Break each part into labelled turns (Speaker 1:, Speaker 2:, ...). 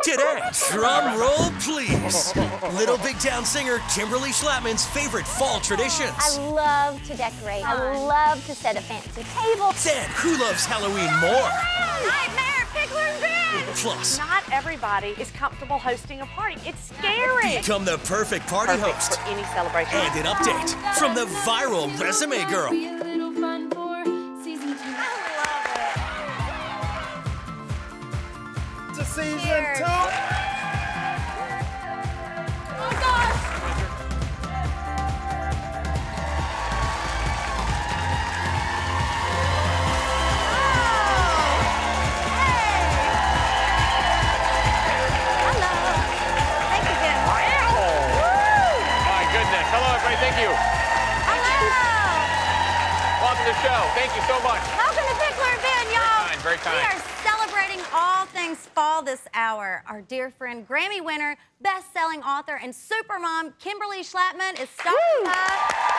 Speaker 1: Today, drum roll please. Little Big Town singer Kimberly Schlapman's favorite fall traditions.
Speaker 2: I love to decorate. I love to set a fancy table.
Speaker 1: Then, who loves Halloween more?
Speaker 2: Nightmare, Pickler and Ben!
Speaker 1: Plus,
Speaker 3: not everybody is comfortable hosting a party. It's scary.
Speaker 1: become the perfect party host.
Speaker 3: For any celebration.
Speaker 1: And an update from the viral Resume Girl.
Speaker 4: To season 2.
Speaker 2: Cheers. Oh gosh!
Speaker 5: Thank you.
Speaker 2: Hello.
Speaker 5: Welcome to the show. Thank you so much.
Speaker 2: Welcome to Pickler Ben, y'all.
Speaker 5: Very kind.
Speaker 2: We are celebrating all things fall this hour. Our dear friend, Grammy winner, best-selling author, and supermom, Kimberly Schlapman, is stopping by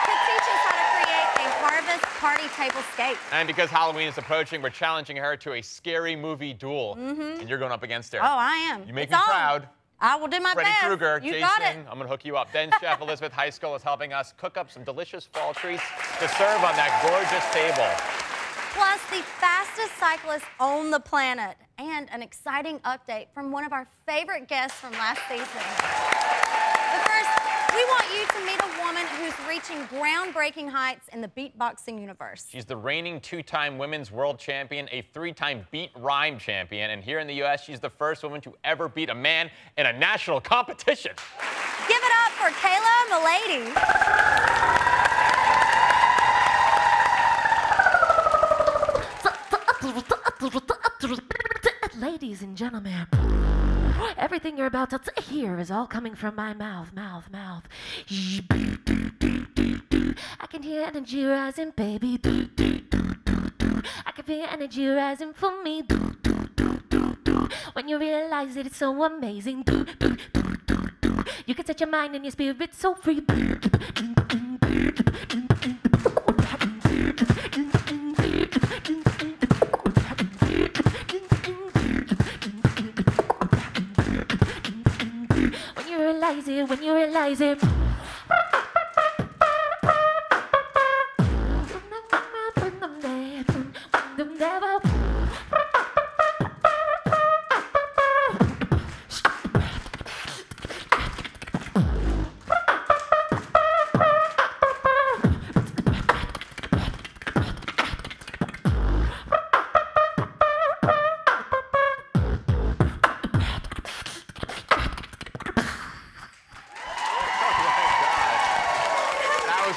Speaker 2: to teach us how to create a harvest party tablescape.
Speaker 5: And because Halloween is approaching, we're challenging her to a scary movie duel. And you're going up against her.
Speaker 2: Oh, I am.
Speaker 5: You make me proud.
Speaker 2: I will do my
Speaker 5: Freddy
Speaker 2: best.
Speaker 5: Krueger,
Speaker 2: You
Speaker 5: Jason,
Speaker 2: got it.
Speaker 5: I'm gonna hook you up. Then Chef Elizabeth Heiskell is helping us cook up some delicious fall treats to serve on that gorgeous table.
Speaker 2: Plus, the fastest cyclist on the planet. And an exciting update from one of our favorite guests from last season. But first, we want you to meet a woman who's reaching groundbreaking heights in the beatboxing universe.
Speaker 5: She's the reigning 2-time women's world champion, a 3-time beat rhyme champion, and here in the U.S., she's the first woman to ever beat a man in a national competition.
Speaker 2: Give it up for KAILA MULLADY.
Speaker 6: Ladies and gentlemen, everything you're about to hear is all coming from my mouth. I can hear energy rising, baby. I can feel energy rising for me. When you realize it, it's so amazing. You can set your mind and your spirit so free. When you realize it.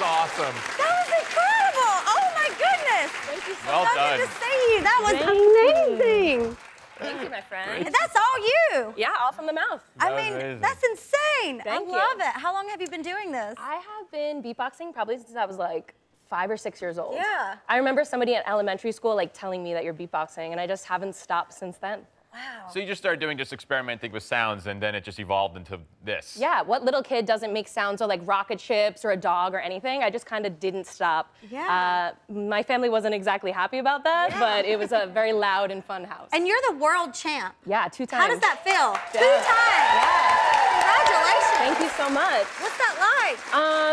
Speaker 5: Awesome.
Speaker 2: That was incredible. Oh my goodness. Thank you so much.
Speaker 5: Well done.
Speaker 2: Good to see you. That was amazing.
Speaker 7: Thank you, my friend.
Speaker 2: And that's all you.
Speaker 7: Yeah, all from the mouth.
Speaker 2: I mean,
Speaker 5: amazing.
Speaker 2: that's insane.
Speaker 7: Thank
Speaker 2: I love
Speaker 7: you.
Speaker 2: it. How long have you been doing this?
Speaker 7: I have been beatboxing probably since I was like 5 or 6 years old.
Speaker 2: Yeah.
Speaker 7: I remember somebody at elementary school like telling me that you're beatboxing, and I just haven't stopped since then.
Speaker 2: Wow.
Speaker 5: So you just started doing just experimenting with sounds, and then it just evolved into this.
Speaker 7: Yeah, what little kid doesn't make sounds of like rocket ships or a dog or anything? I just kind of didn't stop.
Speaker 2: Yeah.
Speaker 7: My family wasn't exactly happy about that, but it was a very loud and fun house.
Speaker 2: And you're the world champ.
Speaker 7: Yeah, 2 times.
Speaker 2: How does that feel?
Speaker 7: Yeah.
Speaker 2: 2 times.
Speaker 7: Yeah.
Speaker 2: Congratulations.
Speaker 7: Thank you so much.
Speaker 2: What's that like?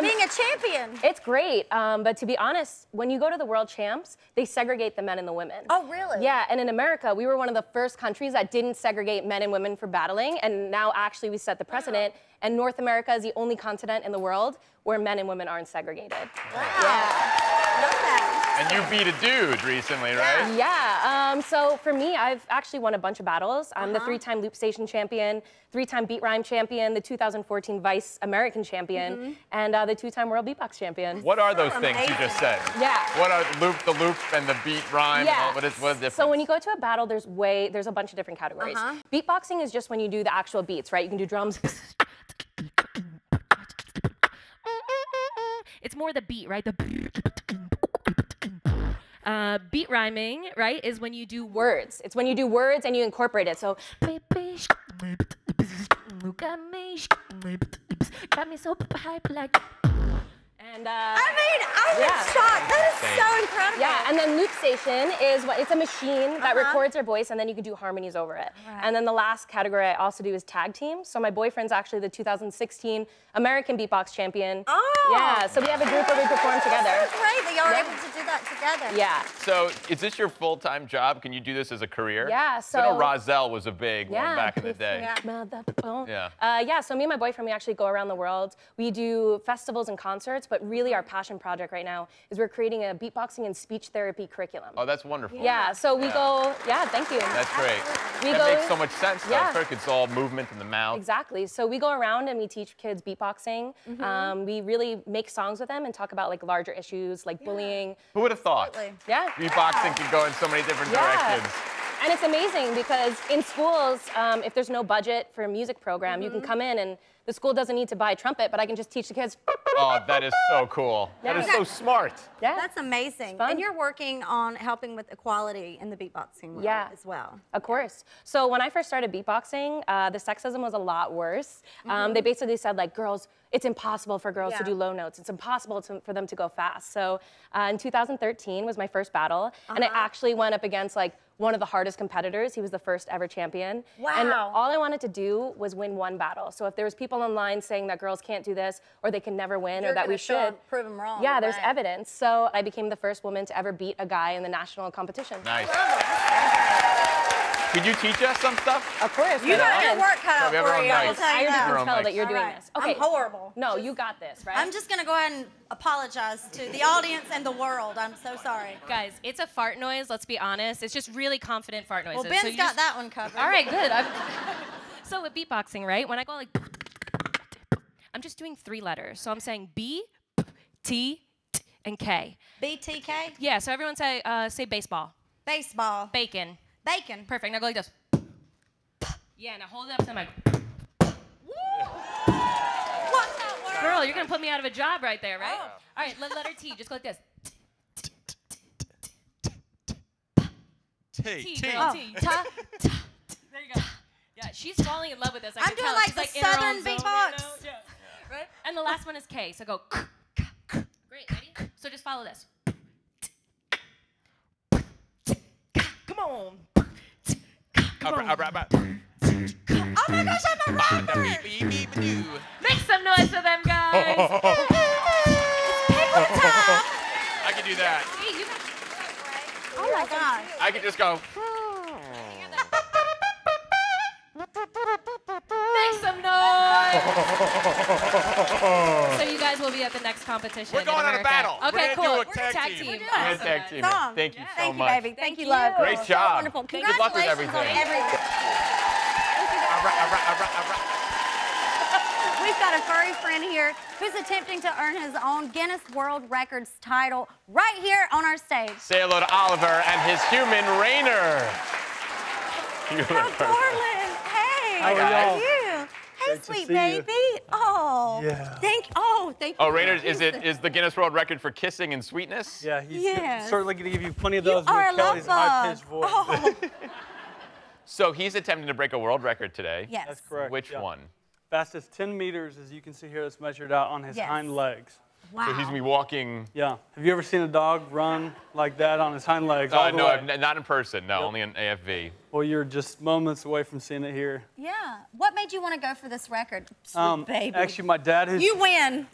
Speaker 2: Being a champion.
Speaker 7: It's great, but to be honest, when you go to the world champs, they segregate the men and the women.
Speaker 2: Oh, really?
Speaker 7: Yeah, and in America, we were one of the first countries that didn't segregate men and women for battling, and now actually we set the precedent, and North America is the only continent in the world where men and women aren't segregated.
Speaker 2: Wow.
Speaker 7: Yeah.
Speaker 2: Love that.
Speaker 5: And you beat a dude recently, right?
Speaker 7: Yeah, so for me, I've actually won a bunch of battles. I'm the 3-time Loop Station champion, 3-time Beat Rhyme champion, the 2014 Vice American champion, and the 2-time World Beatbox champion.
Speaker 5: What are those things you just said?
Speaker 7: Yeah.
Speaker 5: What are the loop and the beat rhyme?
Speaker 7: Yeah.
Speaker 5: And what is the difference?
Speaker 7: So when you go to a battle, there's a bunch of different categories. Beatboxing is just when you do the actual beats, right? You can do drums.
Speaker 6: It's more the beat, right? The beat rhyming, right, is when you do
Speaker 7: Words. It's when you do words and you incorporate it. So
Speaker 6: got me so hype like.
Speaker 7: And
Speaker 2: I mean, I was shocked. That is so incredible.
Speaker 7: Yeah, and then loop station is it's a machine that records your voice, and then you can do harmonies over it. Right. And then the last category I also do is tag team. So my boyfriend's actually the 2016 American beatbox champion.
Speaker 2: Oh.
Speaker 7: Yeah, so we have a group where we perform together.
Speaker 2: That's great that y'all are able to do that together.
Speaker 7: Yeah.
Speaker 5: So is this your full-time job? Can you do this as a career?
Speaker 7: Yeah, so.
Speaker 5: I know Rozelle was a big one back in the day.
Speaker 7: Yeah, so me and my boyfriend, we actually go around the world. We do festivals and concerts, but really our passion project right now is we're creating a beatboxing and speech therapy curriculum.
Speaker 5: Oh, that's wonderful.
Speaker 7: Yeah, so we go, thank you.
Speaker 5: That's great.
Speaker 7: We
Speaker 5: That
Speaker 7: go,
Speaker 5: makes so much sense, though. It's all movement in the mouth.
Speaker 7: Exactly. So we go around and we teach kids beatboxing. We really make songs with them and talk about like larger issues like bullying.
Speaker 5: Who would have thought?
Speaker 7: Yeah.
Speaker 5: Beatboxing can go in so many different directions.
Speaker 7: And it's amazing because in schools, if there's no budget for a music program, you can come in and the school doesn't need to buy a trumpet, but I can just teach the kids.
Speaker 5: Oh, that is so cool.
Speaker 7: Yeah.
Speaker 5: That is so smart.
Speaker 7: Yeah.
Speaker 2: That's amazing. And you're working on helping with equality in the beatboxing world as well.
Speaker 7: Of course. So when I first started beatboxing, the sexism was a lot worse. They basically said like girls, it's impossible for girls to do low notes. It's impossible for them to go fast. So in 2013 was my first battle, and I actually went up against like one of the hardest competitors. He was the first ever champion.
Speaker 2: Wow.
Speaker 7: And all I wanted to do was win one battle. So if there was people online saying that girls can't do this, or they can never win, or that we should,
Speaker 2: prove them wrong.
Speaker 7: yeah, there's evidence. So I became the first woman to ever beat a guy in the national competition.
Speaker 5: Nice. Could you teach us some stuff?
Speaker 7: Of course.
Speaker 2: You got your work cut out for you. I'll tell
Speaker 7: I
Speaker 2: you
Speaker 7: already
Speaker 2: that.
Speaker 7: can tell that you're doing this. Okay.
Speaker 2: I'm horrible.
Speaker 7: No, you got this, right?
Speaker 2: I'm just gonna go ahead and apologize to the audience and the world. I'm so sorry.
Speaker 4: Guys, it's a fart noise, let's be honest. It's just really confident fart noises.
Speaker 2: Well, Ben's got that one covered.
Speaker 4: All right, good. So with beatboxing, right? When I go like, I'm just doing 3 letters. So I'm saying B, T, T, and K.
Speaker 2: BTK?
Speaker 4: Yeah, so everyone say baseball.
Speaker 2: Baseball.
Speaker 4: Bacon.
Speaker 2: Bacon.
Speaker 4: Perfect, now go like this. Yeah, now hold it up to the mic.
Speaker 2: What's that word?
Speaker 4: Girl, you're gonna put me out of a job right there, right? Oh. All right, letter T, just go like this. T, girl, T.
Speaker 2: Ta.
Speaker 4: There you go. Yeah, she's falling in love with this. I
Speaker 2: I'm
Speaker 4: can
Speaker 2: doing
Speaker 4: tell.
Speaker 2: like
Speaker 4: She's
Speaker 2: the
Speaker 4: like in her
Speaker 2: southern
Speaker 4: own zone
Speaker 2: beatbox.
Speaker 4: right now. Yeah. Right? And the last one is K, so go. Great, ready? So just follow this. Come on.
Speaker 2: Oh my gosh, I'm a rapper!
Speaker 4: Make some noise for them, guys.
Speaker 2: Pickler time!
Speaker 5: I can do that.
Speaker 4: Hey, you got
Speaker 2: Oh my gosh.
Speaker 5: I can just go.
Speaker 4: Make some noise. So you guys will be at the next competition.
Speaker 5: We're going
Speaker 4: in
Speaker 5: on a
Speaker 4: America.
Speaker 5: battle.
Speaker 4: Okay,
Speaker 5: We're
Speaker 4: cool.
Speaker 5: gonna do a tag team.
Speaker 4: team.
Speaker 2: We're doing
Speaker 5: We're
Speaker 4: Awesome,
Speaker 5: tag
Speaker 4: guys.
Speaker 5: team.
Speaker 2: Song.
Speaker 5: Thank you so
Speaker 2: Thank you,
Speaker 5: much.
Speaker 2: baby. Thank you, love.
Speaker 5: Great
Speaker 2: So
Speaker 5: job.
Speaker 2: wonderful.
Speaker 5: Good luck with
Speaker 2: Congratulations on
Speaker 5: everything.
Speaker 2: everything. We've got a furry friend here who's attempting to earn his own Guinness World Records title right here on our stage.
Speaker 5: Say hello to Oliver and his human Rainer.
Speaker 2: How darling. Hey,
Speaker 5: Hi,
Speaker 2: how are
Speaker 5: guys.
Speaker 2: you? Hey, sweet baby. Oh.
Speaker 8: Yeah.
Speaker 2: Thank you.
Speaker 5: Oh, Rainer, is the Guinness World Record for kissing and sweetness?
Speaker 8: Yeah, he's
Speaker 2: Yes.
Speaker 8: certainly going to give you plenty of those
Speaker 2: You are a
Speaker 8: with Kellie's
Speaker 2: love
Speaker 8: high-pitched voice.
Speaker 2: Oh.
Speaker 5: So he's attempting to break a world record today.
Speaker 2: Yes.
Speaker 8: That's correct.
Speaker 5: Which
Speaker 8: yeah.
Speaker 5: one?
Speaker 8: Fastest 10 meters, as you can see here, that's measured out on his
Speaker 2: Yes.
Speaker 8: hind legs.
Speaker 2: Wow.
Speaker 5: So he's gonna be walking.
Speaker 8: Yeah. Have you ever seen a dog run like that on his hind legs? all the
Speaker 5: No,
Speaker 8: way?
Speaker 5: not in person. No, only in AFV.
Speaker 8: Well, you're just moments away from seeing it here.
Speaker 2: Yeah. What made you want to go for this record, sweet baby?
Speaker 8: Actually, my dad who's
Speaker 2: You win.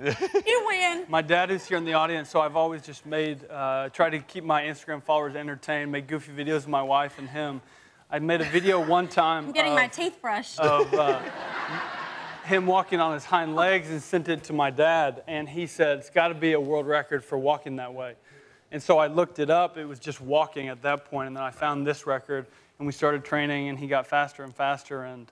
Speaker 2: You win.
Speaker 8: my dad who's here in the audience, so I've always just tried to keep my Instagram followers entertained, make goofy videos of my wife and him. I made a video one time
Speaker 2: I'm getting my teeth brushed.
Speaker 8: of him walking on his hind legs and sent it to my dad, and he said, it's got to be a world record for walking that way. And so I looked it up. It was just walking at that point, and then I found this record, and we started training, and he got faster and faster. And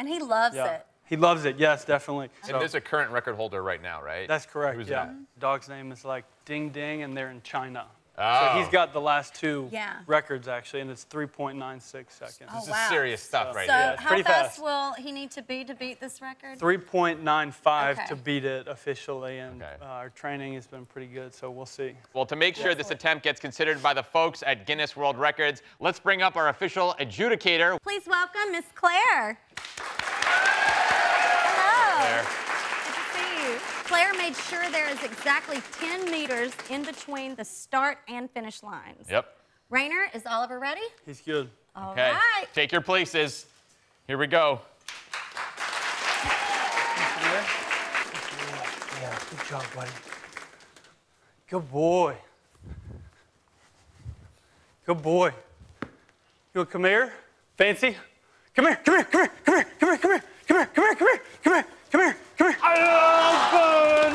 Speaker 2: he loves
Speaker 8: yeah.
Speaker 2: it.
Speaker 8: He loves it, yes, definitely.
Speaker 5: And there's a current record holder right now, right?
Speaker 8: That's correct,
Speaker 5: Who's
Speaker 8: yeah.
Speaker 5: that?
Speaker 8: Dog's name is like Ding Ding, and they're in China.
Speaker 5: Oh.
Speaker 8: So he's got the last 2
Speaker 2: Yeah.
Speaker 8: records, actually, and it's 3.96 seconds.
Speaker 2: Oh,
Speaker 5: This
Speaker 2: wow.
Speaker 5: is serious stuff right
Speaker 2: So
Speaker 5: here.
Speaker 8: it's
Speaker 2: how
Speaker 8: pretty
Speaker 2: fast
Speaker 8: fast.
Speaker 2: will he need to be to beat this record?
Speaker 8: 3.95
Speaker 2: Okay.
Speaker 8: to beat it officially, and
Speaker 5: Okay.
Speaker 8: our training has been pretty good, so we'll see.
Speaker 5: Well, to make sure this attempt gets considered by the folks at Guinness World Records, let's bring up our official adjudicator.
Speaker 2: Please welcome Miss Claire. Hello.
Speaker 5: Claire.
Speaker 2: Good to see you. Claire made sure there is exactly 10 meters in between the start and finish lines.
Speaker 5: Yep.
Speaker 2: Rainer, is Oliver ready?
Speaker 8: He's good.
Speaker 2: All
Speaker 5: Okay.
Speaker 2: right.
Speaker 5: Take your places. Here we go.
Speaker 8: Yeah, good job, buddy. Good boy. Good boy. You want to come here? Fancy? Come here, come here, come here, come here, come here, come here, come here, come here, come here, come here, come here, come here. Oh, fun!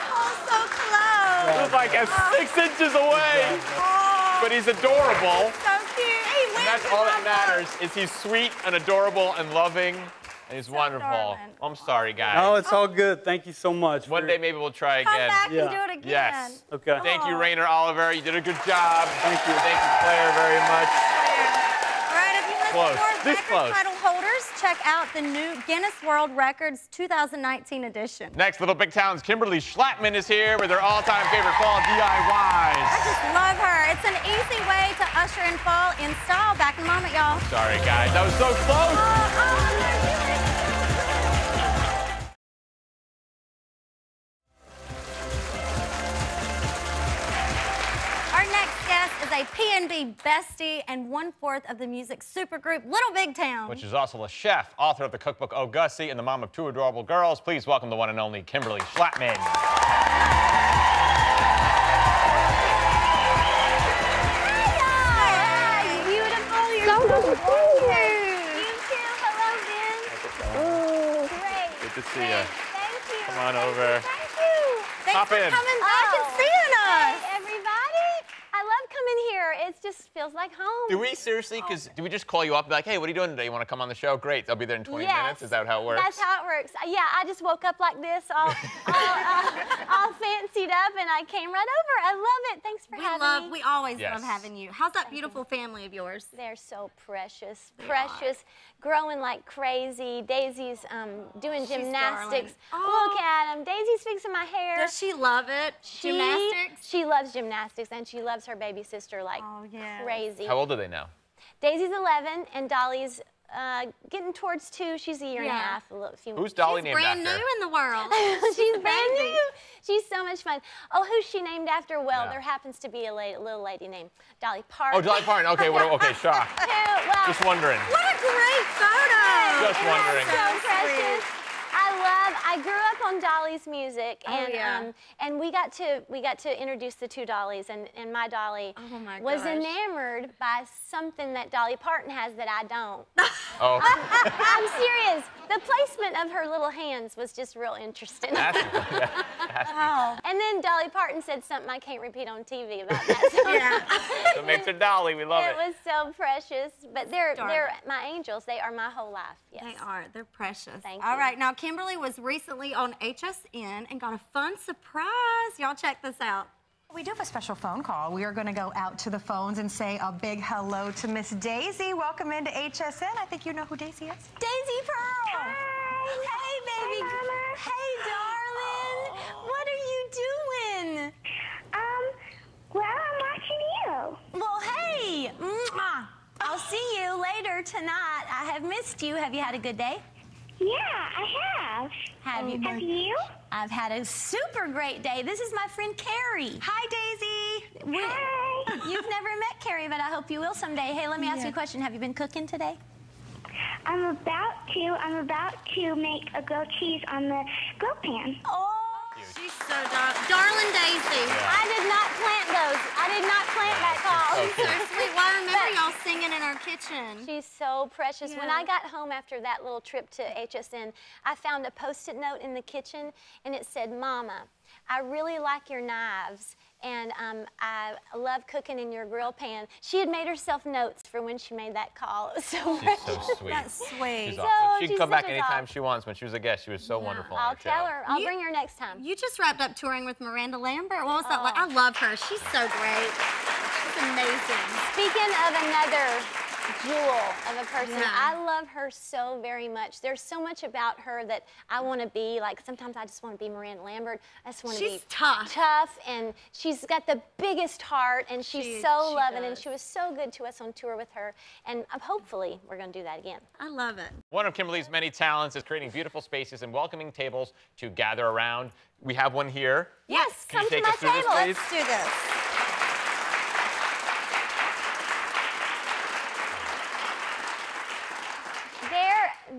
Speaker 2: Oh, so close.
Speaker 5: It was like 6 inches away.
Speaker 2: Oh,
Speaker 5: But he's adorable.
Speaker 2: so cute. He wins.
Speaker 5: And that's all that matters, is he's sweet and adorable and loving, and he's wonderful.
Speaker 2: darling.
Speaker 5: I'm sorry, guys.
Speaker 8: No, it's all good. Thank you so much.
Speaker 5: One day maybe we'll try
Speaker 2: Come
Speaker 5: again.
Speaker 2: back
Speaker 8: Yeah.
Speaker 2: and do it again.
Speaker 5: Yes.
Speaker 8: Okay.
Speaker 5: Thank you, Rainer, Oliver. You did a good job.
Speaker 8: Thank you.
Speaker 5: Thank you, Claire, very much.
Speaker 2: All right, if you listen
Speaker 5: Close.
Speaker 2: to more
Speaker 5: This
Speaker 2: record
Speaker 5: close.
Speaker 2: title holders, check out the new Guinness World Records 2019 edition.
Speaker 5: Next, Little Big Town's Kimberly Schlapman is here with her all-time favorite fall DIYs.
Speaker 2: I just love her. It's an easy way to usher in fall in style. Back in a moment, y'all.
Speaker 5: Sorry, guys. That was so close.
Speaker 2: Our next guest is a P&B bestie and 1/4 of the music supergroup Little Big Town.
Speaker 5: Which is also a chef, author of the cookbook Oh Gussie, and the mom of 2 adorable girls. Please welcome the one and only Kimberly Schlapman.
Speaker 2: Hi, beautiful. You're so cute. You too. Hello, Ben. Great.
Speaker 5: Good to see you.
Speaker 2: Thank you.
Speaker 5: Come on over.
Speaker 2: Thank you. Thanks
Speaker 5: Hop
Speaker 2: for
Speaker 5: in.
Speaker 2: coming back and seeing us.
Speaker 9: Everybody, I love coming here. It just feels like home.
Speaker 5: Do we seriously, do we just call you up and be like, hey, what are you doing today? You want to come on the show? Great, I'll be there in 20 minutes. Is that how it works?
Speaker 9: That's how it works. Yeah, I just woke up like this, all fancied up, and I came right over. I love it. Thanks for having me.
Speaker 2: We always
Speaker 5: Yes.
Speaker 2: love having you. How's that beautiful family of yours?
Speaker 9: They're so precious, precious, growing like crazy. Daisy's doing gymnastics.
Speaker 2: darling.
Speaker 9: Look at him. Daisy's fixing my hair.
Speaker 2: Does she love it? Gymnastics?
Speaker 9: She loves gymnastics, and she loves her baby sister like crazy.
Speaker 5: How old are they now?
Speaker 9: Daisy's 11, and Dolly's getting towards 2. She's a year and a half.
Speaker 5: Who's Dolly named
Speaker 2: Brand
Speaker 5: after?
Speaker 2: new in the world.
Speaker 9: She's brand new. She's so much fun. Oh, who's she named after? Well,
Speaker 5: Yeah.
Speaker 9: there happens to be a little lady named Dolly Parton.
Speaker 5: Oh, Dolly Parton. Okay, okay, shock.
Speaker 9: Well,
Speaker 5: Just wondering.
Speaker 2: What a great photo.
Speaker 5: Just wondering.
Speaker 9: so precious. I grew up on Dolly's music, and and we got to introduce the 2 Dollys, and my Dolly was enamored by something that Dolly Parton has that I don't.
Speaker 5: Oh.
Speaker 9: I'm serious. The placement of her little hands was just real interesting. And then Dolly Parton said something I can't repeat on TV about that.
Speaker 5: So it makes her Dolly. We love it.
Speaker 9: It was so precious. But they're my angels. They are my whole life. Yes.
Speaker 2: They are. They're precious.
Speaker 9: Thank
Speaker 2: All
Speaker 9: you.
Speaker 2: right. Now, Kimberly was recently on HSN and got a fun surprise. Y'all check this out.
Speaker 10: We do have a special phone call. We are going to go out to the phones and say a big hello to Miss Daisy. Welcome into HSN. I think you know who Daisy is. Daisy Pearl.
Speaker 9: Hi.
Speaker 10: Hey, baby. Hey, darling. What are you doing?
Speaker 11: Well, I'm watching you.
Speaker 10: Well, hey. Mwah. I'll see you later tonight. I have missed you. Have you had a good day?
Speaker 11: Yeah, I have.
Speaker 10: Have you?
Speaker 11: Have you?
Speaker 10: I've had a super great day. This is my friend Carrie. Hi, Daisy.
Speaker 11: Hi.
Speaker 10: You've never met Carrie, but I hope you will someday. Hey, let me ask you a question. Have you been cooking today?
Speaker 11: I'm about to make a grilled cheese on the grill pan.
Speaker 10: Oh,
Speaker 2: She's so darling Daisy.
Speaker 9: I did not plant those. I did not plant that call.
Speaker 2: So sweet. Well, I remember y'all singing in our kitchen.
Speaker 9: She's so precious. When I got home after that little trip to HSN, I found a Post-it note in the kitchen, and it said, Mama, I really like your knives, and I love cooking in your grill pan. She had made herself notes for when she made that call. It was so
Speaker 5: She's so sweet.
Speaker 2: That's sweet.
Speaker 5: She's awesome. She can
Speaker 9: she's
Speaker 5: come back
Speaker 9: such a
Speaker 5: anytime
Speaker 9: doll.
Speaker 5: she wants. When she was a guest, she was so wonderful on
Speaker 9: I'll
Speaker 5: our show.
Speaker 9: tell her. I'll bring her next time.
Speaker 2: You just wrapped up touring with Miranda Lambert. What was that like? I love her. She's so great. She's amazing.
Speaker 9: Speaking of another jewel of a person.
Speaker 2: Yeah.
Speaker 9: I love her so very much. There's so much about her that I want to be. Like, sometimes I just want to be Miranda Lambert. I just want to be tough, and she's got the biggest heart, and she's so loving, and she was so good to us on tour with her, and hopefully we're going to do that again.
Speaker 2: I love it.
Speaker 5: One of Kimberly's many talents is creating beautiful spaces and welcoming tables to gather around. We have one here.
Speaker 9: Yes,
Speaker 5: Can you
Speaker 9: come to
Speaker 5: take
Speaker 9: my
Speaker 5: us through this,
Speaker 9: table.
Speaker 5: please?
Speaker 2: Let's do this.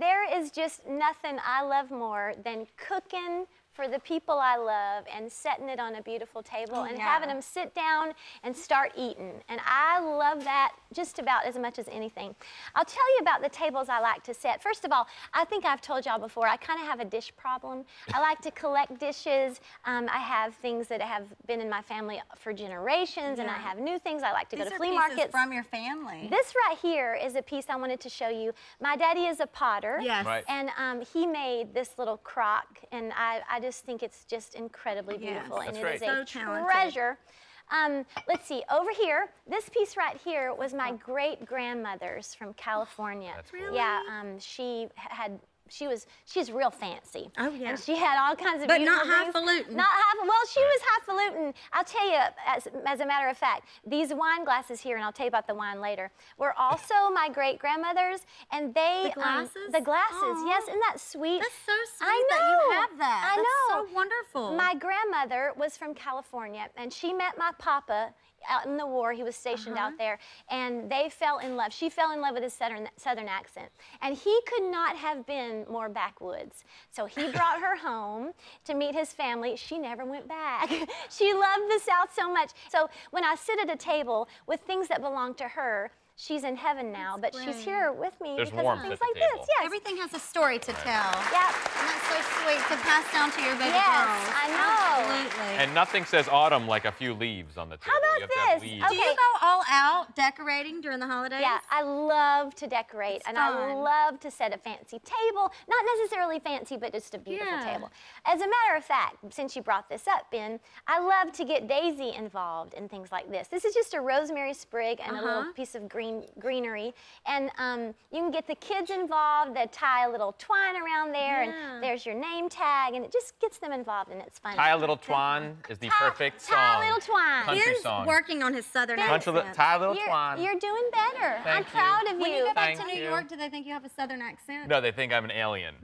Speaker 9: There is just nothing I love more than cooking for the people I love and setting it on a beautiful table and having them sit down and start eating. And I love that just about as much as anything. I'll tell you about the tables I like to set. First of all, I think I've told y'all before, I kind of have a dish problem. I like to collect dishes. I have things that have been in my family for generations, and I have new things. I like to go to flea markets.
Speaker 2: From your family.
Speaker 9: This right here is a piece I wanted to show you. My daddy is a potter.
Speaker 2: Yes.
Speaker 5: Right.
Speaker 9: And he made this little crock, and I just think it's just incredibly beautiful.
Speaker 5: That's
Speaker 9: and
Speaker 5: great.
Speaker 9: it is a
Speaker 2: talented.
Speaker 9: treasure. Let's see, over here, this piece right here was my great-grandmother's from California.
Speaker 5: That's cool.
Speaker 9: Yeah, she's real fancy.
Speaker 2: Oh, yeah.
Speaker 9: And she had all kinds of
Speaker 2: But
Speaker 9: beautiful
Speaker 2: not
Speaker 9: things.
Speaker 2: highfalutin.
Speaker 9: Not well, she was highfalutin. I'll tell you, as a matter of fact, these wine glasses here, and I'll tell you about the wine later, were also my great-grandmother's, and they...
Speaker 2: The glasses?
Speaker 9: The glasses,
Speaker 2: Aww.
Speaker 9: yes, isn't that sweet?
Speaker 2: That's so sweet
Speaker 9: I know.
Speaker 2: that you have that.
Speaker 9: I know.
Speaker 2: That's so wonderful.
Speaker 9: My grandmother was from California, and she met my papa out in the war. He was stationed out there, and they fell in love. She fell in love with his southern accent, and he could not have been more backwoods. So he brought her home to meet his family. She never went back. She loved the South so much. So when I sit at a table with things that belong to her, she's in heaven now, but she's here with me
Speaker 5: There's
Speaker 9: because
Speaker 5: warmth
Speaker 9: of things
Speaker 5: at the
Speaker 9: like
Speaker 5: table.
Speaker 9: this. Yes.
Speaker 2: Everything has a story to tell.
Speaker 9: Yep.
Speaker 2: And that's so sweet to pass down to your baby
Speaker 9: Yes,
Speaker 2: girls.
Speaker 9: I know.
Speaker 2: Absolutely.
Speaker 5: And nothing says autumn like a few leaves on the table.
Speaker 9: How about
Speaker 5: You have to have
Speaker 9: this?
Speaker 5: leaves.
Speaker 2: Do you go all out decorating during the holidays?
Speaker 9: Yeah, I love to decorate, and I love to set a fancy table. Not necessarily fancy, but just a beautiful table. As a matter of fact, since you brought this up, Ben, I love to get Daisy involved in things like this. This is just a rosemary sprig and a little piece of greenery, and you can get the kids involved. They tie a little twine around there, and there's your name tag, and it just gets them involved, and it's fun.
Speaker 5: Tie a Little Twine is the perfect song.
Speaker 9: Tie a Little Twine.
Speaker 5: Country
Speaker 2: Ben's
Speaker 5: song.
Speaker 2: working on his southern accent.
Speaker 5: Tie a Little Twine.
Speaker 9: You're doing better. I'm
Speaker 5: Thank
Speaker 9: proud
Speaker 5: you.
Speaker 9: of
Speaker 2: When you
Speaker 9: you.
Speaker 2: go back
Speaker 5: Thank
Speaker 2: to New
Speaker 5: you.
Speaker 2: York, do they think you have a southern accent?
Speaker 5: No, they think I'm an alien.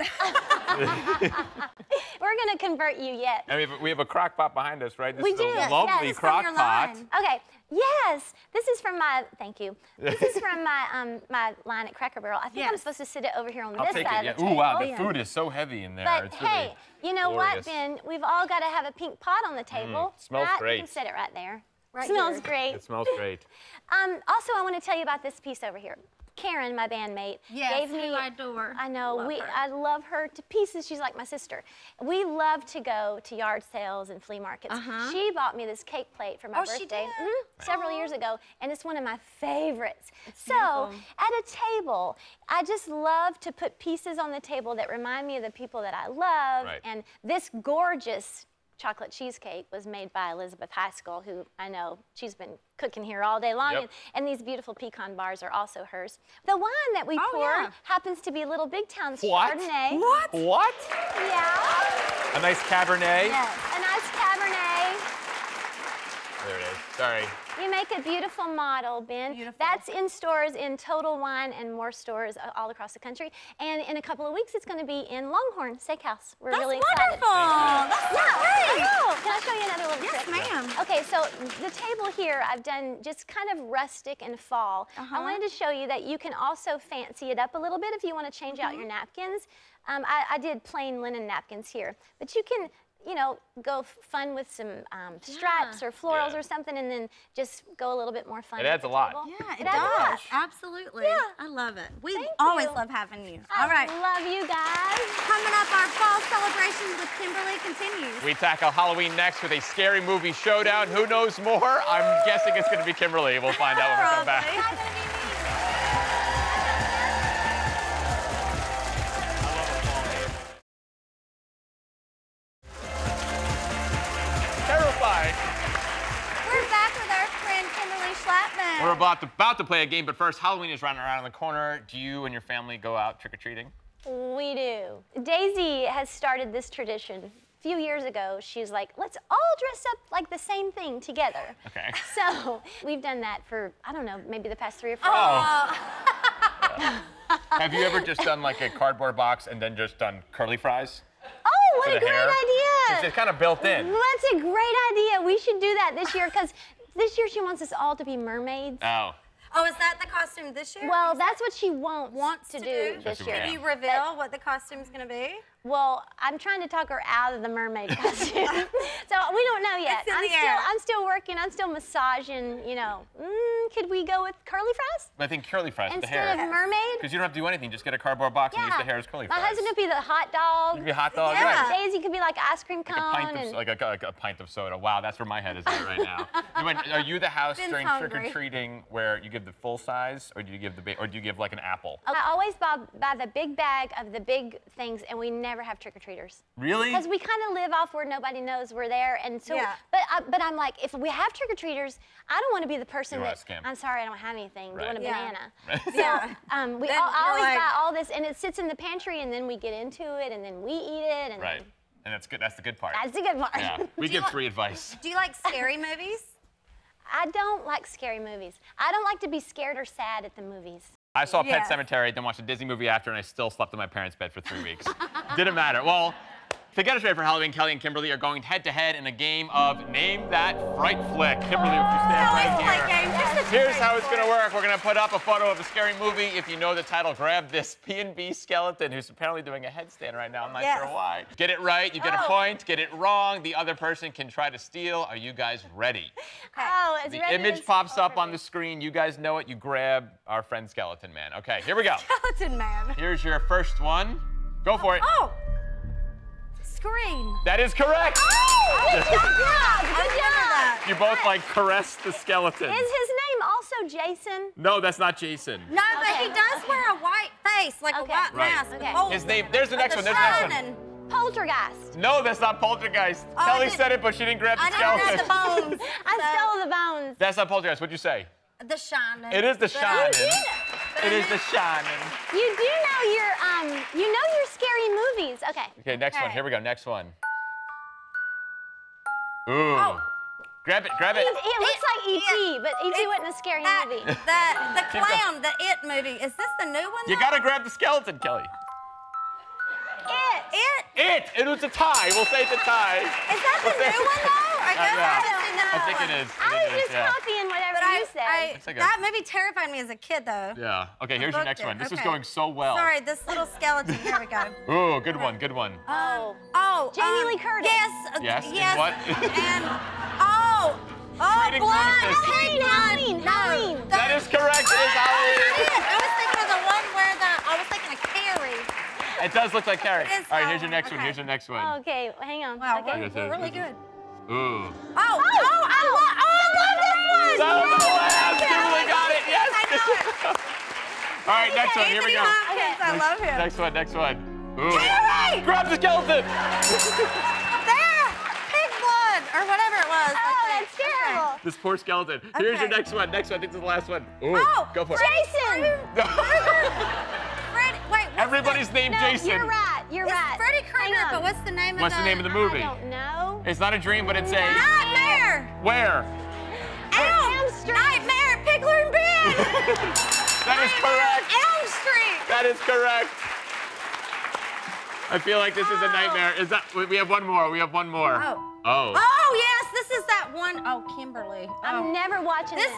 Speaker 9: We're going to convert you yet.
Speaker 5: And we have a crock pot behind us, right? This
Speaker 9: We
Speaker 5: is
Speaker 9: do.
Speaker 5: a lovely
Speaker 9: Yes,
Speaker 5: crock pot.
Speaker 9: Okay. Yes. This is from my. Thank you. This is from my my line at Cracker Barrel. I think I'm supposed to sit it over here on
Speaker 5: I'll
Speaker 9: this
Speaker 5: take
Speaker 9: side
Speaker 5: it.
Speaker 9: of the
Speaker 5: Yeah.
Speaker 9: table.
Speaker 5: Ooh, wow, the food is so heavy in there.
Speaker 9: But
Speaker 5: It's
Speaker 9: hey,
Speaker 5: really
Speaker 9: you know
Speaker 5: glorious.
Speaker 9: what, Ben? We've all got to have a pink pot on the table.
Speaker 5: smells
Speaker 9: right?
Speaker 5: great.
Speaker 9: You can set it right there.
Speaker 2: Right
Speaker 9: Smells
Speaker 2: here.
Speaker 9: great.
Speaker 5: It smells great.
Speaker 9: Also, I want to tell you about this piece over here. Karen, my bandmate, gave me.
Speaker 2: who I adore.
Speaker 9: I know.
Speaker 2: Love her.
Speaker 9: I love her to pieces. She's like my sister. We love to go to yard sales and flea markets. She bought me this cake plate for my birthday
Speaker 2: she did?
Speaker 9: several years ago, and it's one of my favorites. So at a table, I just love to put pieces on the table that remind me of the people that I love.
Speaker 5: Right.
Speaker 9: And this gorgeous chocolate cheesecake was made by Elizabeth Heiskell, who I know she's been cooking here all day long.
Speaker 5: Yep.
Speaker 9: And these beautiful pecan bars are also hers. The wine that we pour happens to be Little Big Town's Chardonnay.
Speaker 5: What?
Speaker 9: Yeah.
Speaker 5: A nice Cabernet?
Speaker 9: Yes, a nice Cabernet.
Speaker 5: There it is. Sorry.
Speaker 9: You make a beautiful model, Ben.
Speaker 2: Beautiful.
Speaker 9: That's in stores in Total Wine and more stores all across the country. And in a couple of weeks, it's going to be in Longhorn Steakhouse. We're really excited.
Speaker 2: That's
Speaker 9: I know. Can I show you another little trick?
Speaker 2: Yes, ma'am.
Speaker 9: Okay, so the table here, I've done just kind of rustic and fall. I wanted to show you that you can also fancy it up a little bit if you want to change out your napkins. I did plain linen napkins here, but you can, you know, go fun with some stripes or florals or something, and then just go a little bit more fun.
Speaker 5: It adds a lot.
Speaker 2: Yeah,
Speaker 9: adds
Speaker 2: it
Speaker 9: a
Speaker 2: does.
Speaker 9: lot.
Speaker 2: Absolutely.
Speaker 9: Yeah.
Speaker 2: I love it. We
Speaker 9: Thank
Speaker 2: always
Speaker 9: you.
Speaker 2: love having you.
Speaker 9: I
Speaker 2: All right.
Speaker 9: love you guys.
Speaker 2: Coming up, our fall celebrations with Kimberly continues.
Speaker 5: We tackle Halloween next with a scary movie showdown. Who knows more? I'm guessing it's going to be Kimberly. We'll find out when we come back.
Speaker 9: It's not gonna be me.
Speaker 5: Terrifying.
Speaker 2: We're back with our friend Kimberly Schlapman.
Speaker 5: We're about to play a game, but first, Halloween is running around the corner. Do you and your family go out trick-or-treating?
Speaker 9: We do. Daisy has started this tradition. A few years ago, she was like, let's all dress up like the same thing together.
Speaker 5: Okay.
Speaker 9: So we've done that for, I don't know, maybe the past 3 or 4
Speaker 5: years. Have you ever just done like a cardboard box and then just done curly fries?
Speaker 9: Oh, what a great idea.
Speaker 5: It's kind of built in.
Speaker 9: That's a great idea. We should do that this year because this year she wants us all to be mermaids.
Speaker 5: Oh.
Speaker 2: Oh, is that the costume this year?
Speaker 9: Well, that's what she wants to do this year.
Speaker 2: Can you reveal what the costume's going to be?
Speaker 9: Well, I'm trying to talk her out of the mermaid costume. So we don't know yet. I'm still working. I'm still massaging, you know. Could we go with curly fries?
Speaker 5: I think curly fries with the hair.
Speaker 9: Instead of mermaid?
Speaker 5: Because you don't have to do anything. Just get a cardboard box and use the hair as curly fries.
Speaker 9: My husband could be the hot dog.
Speaker 5: You could be a hot dog,
Speaker 9: yeah.
Speaker 5: right.
Speaker 9: Daisy could be like an ice cream cone.
Speaker 5: Like a pint of soda. Wow, that's where my head is at right now. Are you the house during trick-or-treating where you give the full size, or do you give like an apple?
Speaker 9: I always buy the big bag of the big things, and we never have trick-or-treaters.
Speaker 5: Really?
Speaker 9: Because we kind of live off where nobody knows we're there, and so. Yeah. But I'm like, if we have trick-or-treaters, I don't want to be the person I'm sorry, I don't have anything. Do you want a banana? Right. So I always buy all this, and it sits in the pantry, and then we get into it, and then we eat it, and
Speaker 5: right. And that's good. That's the good part.
Speaker 9: That's the good part.
Speaker 5: Yeah. We give free advice.
Speaker 2: Do you like scary movies?
Speaker 9: I don't like scary movies. I don't like to be scared or sad at the movies.
Speaker 5: I saw Pet Sematary, then watched a Disney movie after, and I still slept in my parents' bed for 3 weeks. Didn't matter. Well, to get us ready for Halloween, Kellie and Kimberly are going head-to-head in a game of Name That Fright Flick. Kimberly, if you stand right here. Here's how it's going to work. We're going to put up a photo of a scary movie. If you know the title, grab this P&B skeleton who's apparently doing a headstand right now. I'm not sure why. Get it right, you get a point. Get it wrong, the other person can try to steal. Are you guys ready?
Speaker 9: Oh, it's
Speaker 5: ready. The image pops up on the screen. You guys know it. You grab our friend Skeleton Man. Okay, here we go.
Speaker 2: Skeleton Man.
Speaker 5: Here's your first one. Go for it.
Speaker 2: Oh. Scream.
Speaker 5: That is correct.
Speaker 9: Oh, good job.
Speaker 5: You both like caress the skeleton.
Speaker 9: Is his name also Jason?
Speaker 5: No, that's not Jason.
Speaker 2: No, but he does wear a white face, like a white mask.
Speaker 5: His name. There's the next one. There's the next one.
Speaker 9: Poltergeist.
Speaker 5: No, that's not Poltergeist. Kellie said it, but she didn't grab the skeleton.
Speaker 2: I didn't grab the bones.
Speaker 9: I stole the bones.
Speaker 5: That's not Poltergeist. What'd you say?
Speaker 2: The Shining.
Speaker 5: It is The Shining. It is The Shining.
Speaker 9: You do know your scary movies. Okay.
Speaker 5: Okay, next one. Here we go. Next one. Ooh. Oh. Grab it. Grab it.
Speaker 9: It looks like E.T., but E.T. wasn't a scary movie.
Speaker 2: The clown, the It movie. Is this the new one?
Speaker 5: You gotta grab the skeleton, Kellie. It was a tie. We'll say it's a tie.
Speaker 2: Is that the new one, though? I guess I haven't seen that
Speaker 5: I think it is.
Speaker 9: I was just copying whatever you said.
Speaker 2: That movie terrified me as a kid, though.
Speaker 5: Yeah. Okay, here's your next one. This is going so well.
Speaker 2: Sorry, this little skeleton. Here we go.
Speaker 5: Ooh, good one, good one.
Speaker 9: Jamie Lee Curtis.
Speaker 2: Yes.
Speaker 5: Yes. What?
Speaker 2: And
Speaker 9: Halloween.
Speaker 5: That is correct. It is Halloween.
Speaker 2: I was thinking of the one where I was thinking of Carrie.
Speaker 5: It does look like Carrie. All right, here's your next one. Here's your next one.
Speaker 9: Okay, hang on.
Speaker 2: Wow, we're really good.
Speaker 5: Ooh.
Speaker 2: I love this one.
Speaker 5: Kimberly got it. Yes. All right, next one. Here we go.
Speaker 2: I love him.
Speaker 5: Next one. Ooh.
Speaker 2: Carrie!
Speaker 5: Grab the skeleton.
Speaker 2: There. Pig blood or whatever it was.
Speaker 9: Oh, that's terrible.
Speaker 5: This poor skeleton. Here's your next one. Next one. I think this is the last one. Ooh. Go for it.
Speaker 9: Jason.
Speaker 2: Wait.
Speaker 5: Everybody's named Jason.
Speaker 9: You're right. It's
Speaker 2: Freddy Krueger, but what's the name of
Speaker 5: What's the name of the movie?
Speaker 9: I don't know.
Speaker 5: It's not a dream, but it's a
Speaker 2: Nightmare.
Speaker 5: Where?
Speaker 2: Elm Street. Nightmare. Pickler Ben.
Speaker 5: That is correct.
Speaker 2: Elm Street.
Speaker 5: That is correct. I feel like this is a nightmare. Is that? We have one more.
Speaker 2: Oh yes, this is that one. Oh, Kimberly.
Speaker 9: I'm never watching this.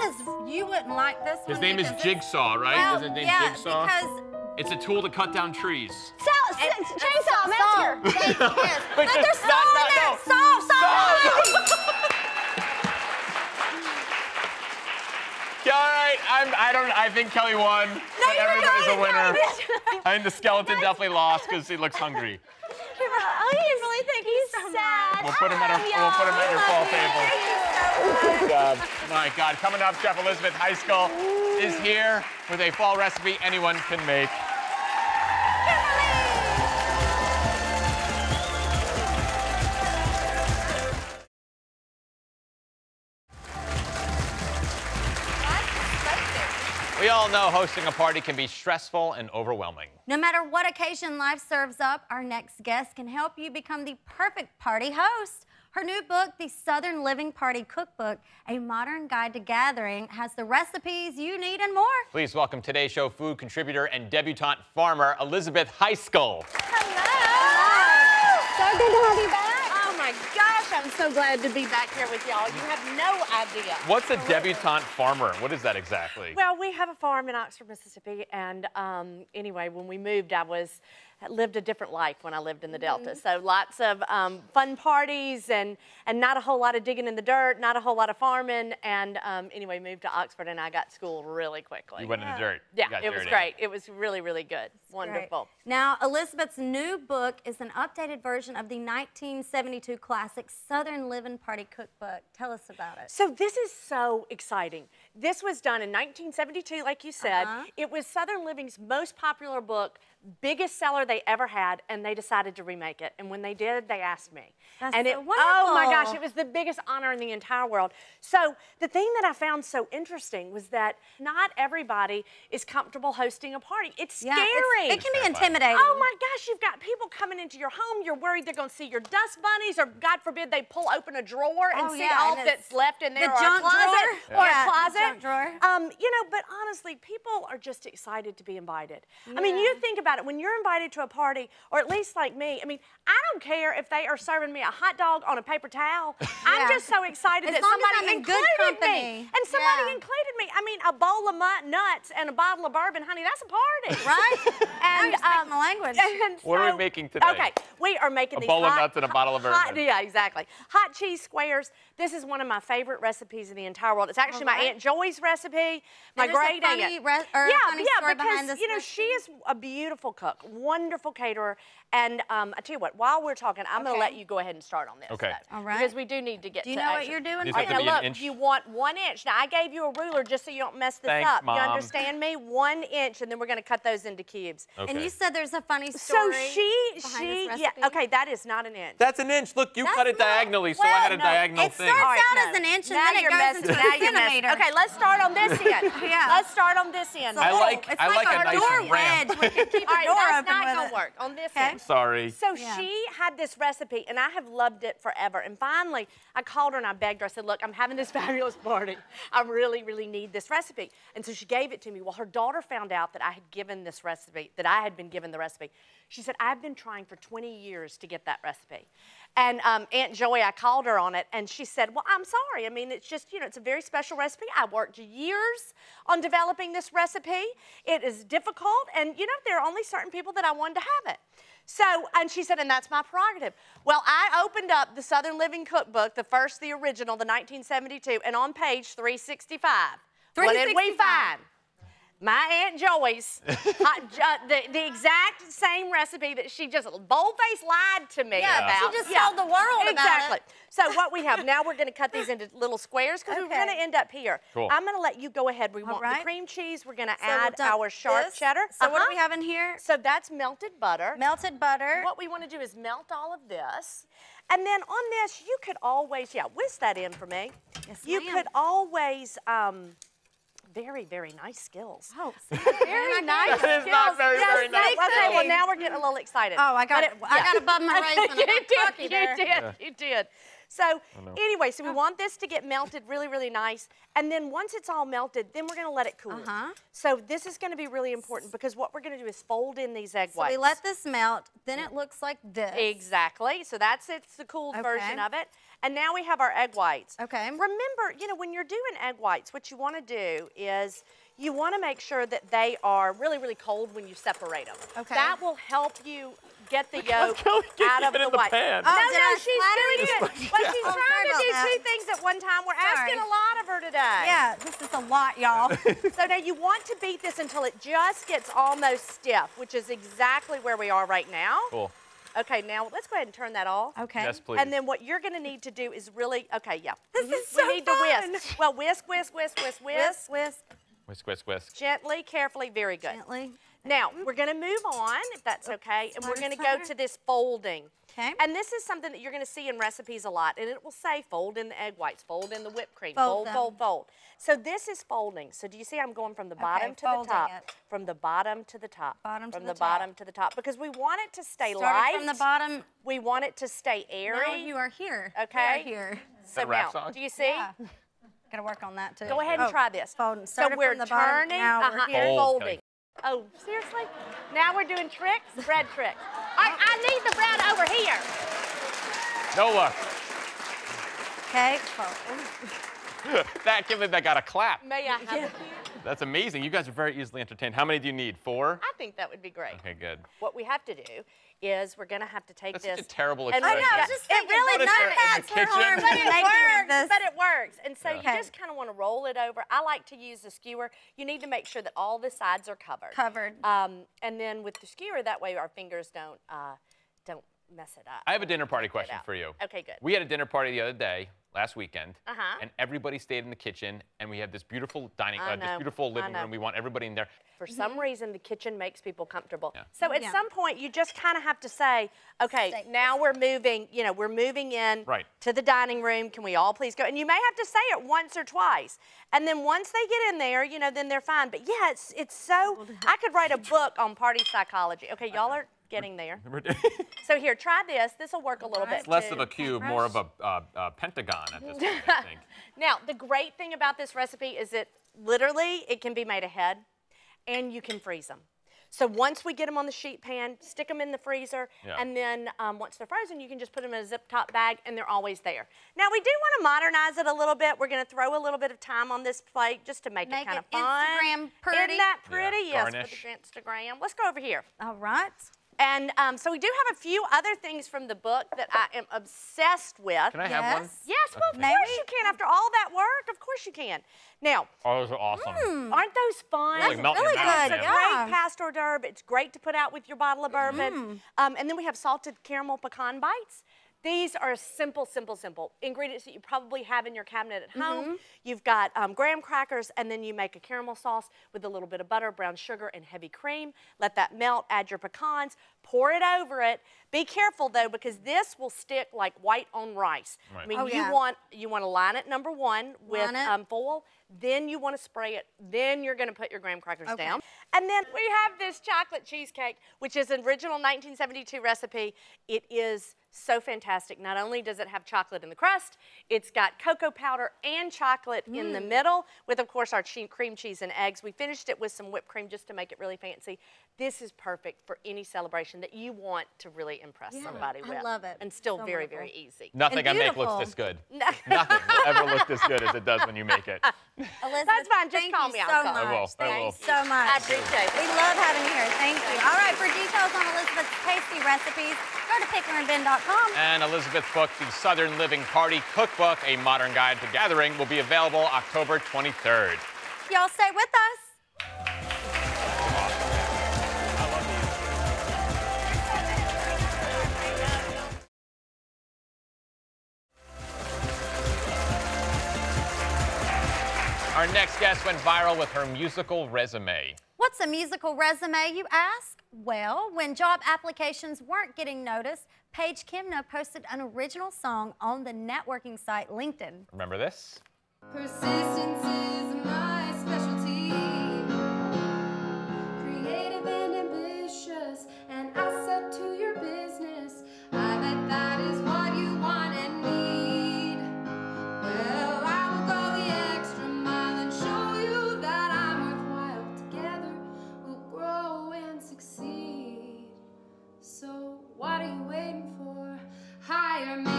Speaker 2: You wouldn't like this one.
Speaker 5: His name is Jigsaw, right?
Speaker 2: Well,
Speaker 5: is his name Jigsaw?
Speaker 2: Because
Speaker 5: it's a tool to cut down trees.
Speaker 9: Chainsaw Massacre.
Speaker 2: Yes.
Speaker 5: But
Speaker 2: there's saw in there. Saw.
Speaker 5: All right, I think Kellie won. But everybody's a winner. I think the skeleton definitely lost because he looks hungry.
Speaker 9: I didn't really think he's so sad.
Speaker 5: We'll put him at your fall table. Good job. My God, coming up, Chef Elizabeth Heiskell is here with a fall recipe anyone can make. all know hosting a party can be stressful and overwhelming.
Speaker 2: No matter what occasion life serves up, our next guest can help you become the perfect party host. Her new book, The Southern Living Party Cookbook, A Modern Guide to Gathering, has the recipes you need and more.
Speaker 5: Please welcome today's show food contributor and debutante farmer, Elizabeth Heiskell.
Speaker 12: Hello! So good to have you back. Oh my gosh, I'm so glad to be back here with y'all. You have no idea.
Speaker 5: What's a debutante farmer? What is that exactly?
Speaker 3: Well, we have a farm in Oxford, Mississippi, and anyway, when we moved, I lived a different life when I lived in the Delta. So lots of fun parties and not a whole lot of digging in the dirt, not a whole lot of farming. And anyway, moved to Oxford and I got school really quickly.
Speaker 5: You went in the dirt.
Speaker 3: Yeah, it was great. It was really, really good. Wonderful.
Speaker 2: Now, Elizabeth's new book is an updated version of the 1972 classic Southern Living Party Cookbook. Tell us about it.
Speaker 3: So this is so exciting. This was done in 1972, like you said. It was Southern Living's most popular book, biggest seller they ever had, and they decided to remake it. And when they did, they asked me.
Speaker 2: That's
Speaker 3: and
Speaker 2: so wonderful.
Speaker 3: Oh my gosh, it was the biggest honor in the entire world. So the thing that I found so interesting was that not everybody is comfortable hosting a party. It's scary.
Speaker 2: It can be intimidating.
Speaker 3: Oh my gosh, you've got people coming into your home. You're worried they're going to see your dust bunnies, or God forbid they pull open a drawer and see all that's left in there,
Speaker 2: the junk drawer.
Speaker 3: Or a closet.
Speaker 2: Junk drawer.
Speaker 3: You know, but honestly, people are just excited to be invited. I mean, you think about it, when you're invited to a party, or at least like me, I mean, I don't care if they are serving me a hot dog on a paper towel. I'm just so excited that somebody included me. And somebody included me. I mean, a bowl of nuts and a bottle of bourbon, honey, that's a party.
Speaker 2: Right?
Speaker 3: And
Speaker 2: you're speaking the language.
Speaker 3: And
Speaker 5: what are we making today?
Speaker 3: Okay, we are making
Speaker 5: a bowl of nuts and a bottle of bourbon.
Speaker 3: Yeah, exactly. Hot cheese squares. This is one of my favorite recipes in the entire world. It's actually my Aunt Joy's recipe. My great aunt. Because you know, she is a beautiful cook, wonderful caterer, and I tell you what, while we're talking, I'm going to let you go ahead and start on this.
Speaker 5: Okay.
Speaker 3: All right. Because we do need to get to
Speaker 2: Do you know what you're doing?
Speaker 3: Okay, look, you want 1 inch. Now, I gave you a ruler just so you don't mess this
Speaker 5: Thanks,
Speaker 3: up.
Speaker 5: Mom.
Speaker 3: You understand me? 1 inch, and then we're going to cut those into cubes.
Speaker 5: Okay.
Speaker 2: And you said there's a funny story.
Speaker 3: So okay, that is not an inch.
Speaker 5: That's an inch. Look, you cut it diagonally, so I had a diagonal thing.
Speaker 2: It starts out as an inch, and then it goes into a centimeter.
Speaker 3: Okay, let's start on this end. Let's start on this end.
Speaker 5: I like a nice ramp.
Speaker 2: We can keep
Speaker 3: All right,
Speaker 2: the door
Speaker 3: that's
Speaker 2: open
Speaker 3: not
Speaker 2: with
Speaker 3: going
Speaker 2: it.
Speaker 3: to work. On this end.
Speaker 5: Sorry.
Speaker 3: So she had this recipe, and I have loved it forever. And finally, I called her and I begged her. I said, look, I'm having this fabulous party. I really, really need this recipe. And so she gave it to me. Well, her daughter found out that I had given this recipe, that I had been given the recipe. She said, I've been trying for 20 years to get that recipe. And Aunt Joy, I called her on it, and she said, well, I'm sorry. I mean, it's just, you know, it's a very special recipe. I worked years on developing this recipe. It is difficult, and, you know, there are only certain people that I wanted to have it. So, and she said, and that's my prerogative. Well, I opened up the Southern Living Cookbook, the original, the 1972, and on page 365, what did we find? My Aunt Joy's, the exact same recipe that she just bold-faced lied to me about.
Speaker 2: She just told the world about it.
Speaker 3: So what we have, now we're going to cut these into little squares because we're going to end up here.
Speaker 5: Cool.
Speaker 3: I'm going to let you go ahead. We want the cream cheese. We're going to add our sharp cheddar.
Speaker 2: So what do we have in here?
Speaker 3: So that's melted butter.
Speaker 2: Melted butter.
Speaker 3: What we want to do is melt all of this. And then on this, you could always, whisk that in for me.
Speaker 2: Yes,
Speaker 3: you could always, very, very nice skills.
Speaker 2: Oh,
Speaker 3: very nice skills.
Speaker 5: That is not very, very nice.
Speaker 3: Okay, well, now we're getting a little excited.
Speaker 2: Oh, I got it. I got above my waist on the turkey
Speaker 3: You did. So anyway, so we want this to get melted really, really nice. And then once it's all melted, then we're going to let it cool. So this is going to be really important because what we're going to do is fold in these egg whites.
Speaker 2: So we let this melt, then it looks like this.
Speaker 3: Exactly. So it's the cooled version of it. And now we have our egg whites.
Speaker 2: Okay.
Speaker 3: Remember, you know, when you're doing egg whites, what you want to do is you want to make sure that they are really, really cold when you separate them.
Speaker 2: Okay.
Speaker 3: That will help you get the yolk out of the white.
Speaker 5: Pan.
Speaker 3: No, she's doing it. But she's trying to do 2 things at one time. We're asking a lot of her today.
Speaker 2: Yeah, this is a lot, y'all.
Speaker 3: So now you want to beat this until it just gets almost stiff, which is exactly where we are right now.
Speaker 5: Cool.
Speaker 3: Okay, now let's go ahead and turn that off.
Speaker 2: Okay.
Speaker 5: Yes, please.
Speaker 3: And then what you're going to need to do is really,
Speaker 2: This is so
Speaker 3: we need to whisk. Well, whisk.
Speaker 2: Whisk.
Speaker 5: Whisk, whisk, whisk.
Speaker 3: Gently, carefully, very good.
Speaker 2: Gently.
Speaker 3: Now, we're gonna move on, if that's okay, and we're gonna go to this folding.
Speaker 2: Okay.
Speaker 3: And this is something that you're gonna see in recipes a lot, and it will say fold in the egg whites, fold in the whipped cream,
Speaker 2: Fold
Speaker 3: fold. So this is folding. So do you see I'm going from the bottom to the top? From the bottom to the top. From the bottom to the top. Because we want it to stay light.
Speaker 2: From the bottom.
Speaker 3: We want it to stay airy.
Speaker 2: Now you are here.
Speaker 3: Okay.
Speaker 2: You are here.
Speaker 3: So now, do you see?
Speaker 2: Yeah. Gotta work on that too.
Speaker 3: Go ahead and try this.
Speaker 2: Folding.
Speaker 3: So we're
Speaker 2: from the bottom,
Speaker 3: turning
Speaker 2: now we're here.
Speaker 3: and folding. Oh, seriously? Now we're doing tricks? Bread tricks. I need the bread over here.
Speaker 5: No look.
Speaker 2: Okay, fold.
Speaker 5: That Kimberly, that got a clap.
Speaker 3: May I have it?
Speaker 5: That's amazing. You guys are very easily entertained. How many do you need? 4?
Speaker 3: I think that would be great.
Speaker 5: Okay, good.
Speaker 3: What we have to do is we're going to have to take
Speaker 5: That's
Speaker 3: this.
Speaker 5: such a terrible
Speaker 3: and
Speaker 5: expression.
Speaker 2: I know, just thinking,
Speaker 3: really
Speaker 2: but
Speaker 3: does.
Speaker 2: nuts were hard,
Speaker 3: But it works. And so you just kind of want to roll it over. I like to use the skewer. You need to make sure that all the sides are covered. And then with the skewer, that way our fingers don't mess it up.
Speaker 5: I have a dinner party question for you.
Speaker 3: Okay, good.
Speaker 5: We had a dinner party the other day, last weekend,
Speaker 3: Uh-huh.
Speaker 5: and everybody stayed in the kitchen, and we have this beautiful dining,
Speaker 3: I
Speaker 5: this
Speaker 3: know,
Speaker 5: beautiful
Speaker 3: I
Speaker 5: living
Speaker 3: know.
Speaker 5: room. We want everybody in there.
Speaker 3: For some reason, the kitchen makes people comfortable.
Speaker 5: Yeah.
Speaker 3: So at some point, you just kind of have to say, okay, now we're moving, we're moving in to the dining room. Can we all please go? And you may have to say it once or twice. And then once they get in there, then they're fine. But yeah, it's so, I could write a book on party psychology. Okay, y'all are getting there. So here, try this. This will work a little bit
Speaker 5: It's less
Speaker 3: too.
Speaker 5: of a cube, more of a pentagon at this point, I think.
Speaker 3: Now, the great thing about this recipe is that literally it can be made ahead and you can freeze them. So once we get them on the sheet pan, stick them in the freezer, and then once they're frozen, you can just put them in a zip top bag and they're always there. Now, we do want to modernize it a little bit. We're going to throw a little bit of thyme on this plate just to make it kind of fun.
Speaker 2: Instagram pretty.
Speaker 3: Isn't that pretty?
Speaker 5: Yeah,
Speaker 3: yes,
Speaker 5: garnish.
Speaker 3: for the Instagram. Let's go over here.
Speaker 2: All right.
Speaker 3: And so we do have a few other things from the book that I am obsessed with.
Speaker 5: Can I have one?
Speaker 3: Yes, well, of course you can. After all that work, of course you can. Now,
Speaker 5: Oh, those are awesome.
Speaker 3: aren't those fun?
Speaker 5: Really melt in your mouth,
Speaker 3: It's a
Speaker 5: yeah.
Speaker 3: great past hors d'oeuvre. It's great to put out with your bottle of bourbon. And then we have salted caramel pecan bites. These are simple ingredients that you probably have in your cabinet at home. You've got graham crackers, and then you make a caramel sauce with a little bit of butter, brown sugar, and heavy cream. Let that melt, add your pecans, pour it over it. Be careful, though, because this will stick like white on rice.
Speaker 5: Right.
Speaker 3: I mean, you want to line it, number one, with foil. Then you want to spray it. Then you're going to put your graham crackers down. And then we have this chocolate cheesecake, which is an original 1972 recipe. It is so fantastic. Not only does it have chocolate in the crust, it's got cocoa powder and chocolate in the middle with, of course, our cream cheese and eggs. We finished it with some whipped cream just to make it really fancy. This is perfect for any celebration that you want to really impress somebody with.
Speaker 2: I love it.
Speaker 3: And still very, very easy.
Speaker 5: Nothing I make looks this good. Nothing will ever look this good as it does when you make it.
Speaker 2: Elizabeth,
Speaker 3: that's fine. Just call me.
Speaker 2: So
Speaker 3: I'll call.
Speaker 5: I will.
Speaker 2: Thanks so much.
Speaker 3: I appreciate it.
Speaker 2: We love having you here. Thank you. All right, for details on Elizabeth's tasty recipes, go to picklerandben.com.
Speaker 5: And Elizabeth's book, The Southern Living Party Cookbook, A Modern Guide to Gathering, will be available October 23rd.
Speaker 2: Y'all stay with us.
Speaker 5: Our next guest went viral with her musical resume.
Speaker 2: What's a musical resume, you ask? Well, when job applications weren't getting noticed, Paige Kemna posted an original song on the networking site LinkedIn.
Speaker 5: Remember this?
Speaker 13: Persistence is my specialty. Creative and ambitious, and asset to your business. I bet that is what you want and need. Well, I will go the extra mile and show you that I'm worthwhile. Together we'll grow and succeed. So what are you waiting for? Hire me.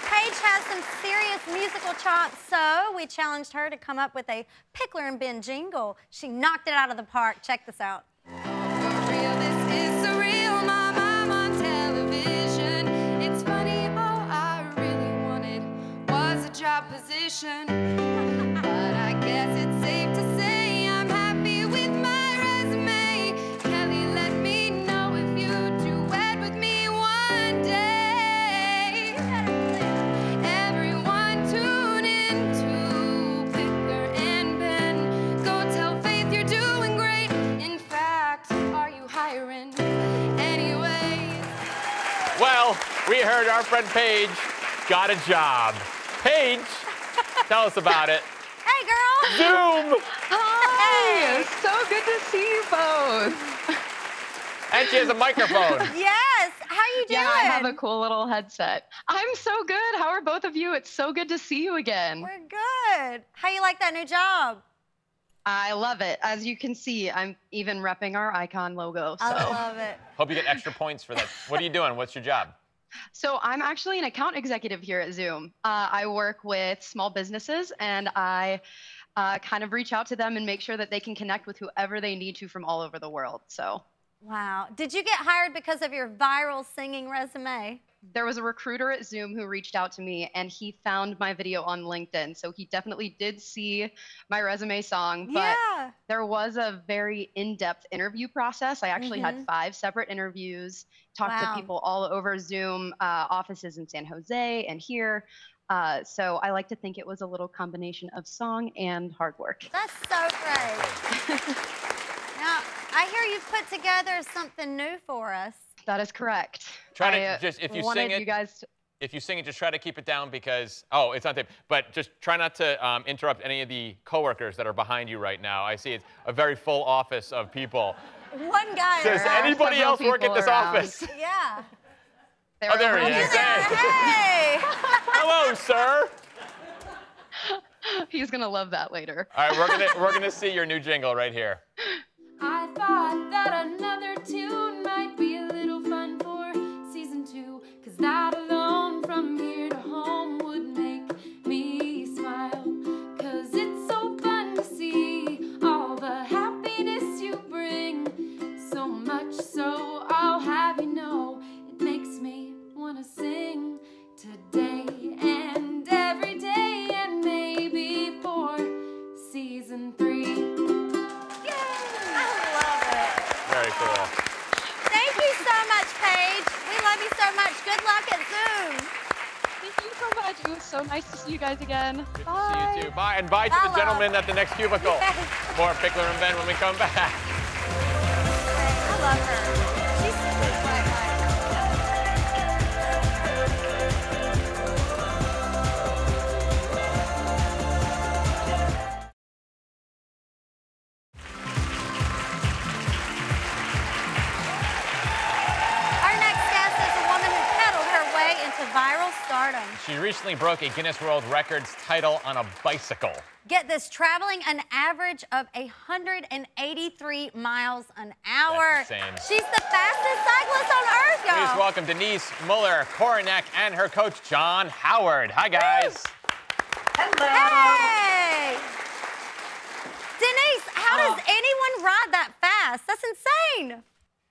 Speaker 2: Paige has some serious musical chops, so we challenged her to come up with a Pickler and Ben jingle. She knocked it out of the park. Check this out.
Speaker 13: This is surreal, Mom, I'm on television. It's funny, all I really wanted was a job position. But I guess it's safe to say I'm happy with my resume. Kellie, let me know if you duet with me one day. Everyone tune in to
Speaker 5: We heard our friend Paige got a job. Paige, tell us about it.
Speaker 2: Hey, girl.
Speaker 5: Zoom.
Speaker 14: Hi. So good to see you both.
Speaker 5: And she has a microphone.
Speaker 2: Yes. How you doing?
Speaker 14: Yeah, I have a cool little headset. I'm so good. How are both of you? It's so good to see you again.
Speaker 2: We're good. How you like that new job?
Speaker 14: I love it. As you can see, I'm even repping our icon logo. So.
Speaker 2: I love it.
Speaker 5: Hope you get extra points for that. What are you doing? What's your job?
Speaker 14: So I'm actually an account executive here at Zoom. I work with small businesses, and I kind of reach out to them and make sure that they can connect with whoever they need to from all over the world. So.
Speaker 2: Wow. Did you get hired because of your viral singing resume?
Speaker 14: There was a recruiter at Zoom who reached out to me, and he found my video on LinkedIn. So he definitely did see my resume song, but there was a very in-depth interview process. I actually had 5 separate interviews, talked to people all over Zoom, offices in San Jose and here. So I like to think it was a little combination of song and hard work.
Speaker 2: That's so great. Now, I hear you've put together something new for us.
Speaker 14: That is correct.
Speaker 5: Try to just, if you sing it,
Speaker 14: you guys
Speaker 5: if you sing it, just try to keep it down because, oh, it's on tape. But just try not to interrupt any of the coworkers that are behind you right now. I see it's a very full office of people.
Speaker 2: One guy.
Speaker 5: Does anybody else work at this office?
Speaker 2: Yeah.
Speaker 5: Oh, there he is.
Speaker 2: Hey.
Speaker 5: Hello, sir.
Speaker 14: He's gonna love that later.
Speaker 5: All right, we're gonna see your new jingle right here.
Speaker 13: I thought that another tune might be a little fun for season 2, 'cause that alone from here to home would make me smile. 'Cause it's so fun to see all the happiness you bring, so much so I'll have you know it makes me wanna sing today and every day and maybe for season 3.
Speaker 5: Very cool.
Speaker 2: Thank you so much, Paige. We love you so much. Good luck at Zoom.
Speaker 14: Thank you so much. It was so nice to see you guys again.
Speaker 5: Good to see you too. Bye. And bye to the gentleman at the next cubicle.
Speaker 2: Yes.
Speaker 5: More Pickler and Ben when we come back.
Speaker 2: I love her. She's such a bright light. Viral stardom.
Speaker 5: She recently broke a Guinness World Records title on a bicycle.
Speaker 2: Get this, traveling an average of 183 miles an hour.
Speaker 5: That's insane.
Speaker 2: She's the fastest cyclist on earth, y'all.
Speaker 5: Please welcome Denise Muller-Koronek and her coach, John Howard. Hi, guys.
Speaker 2: Hello. Hey. Denise, how does anyone ride that fast? That's insane.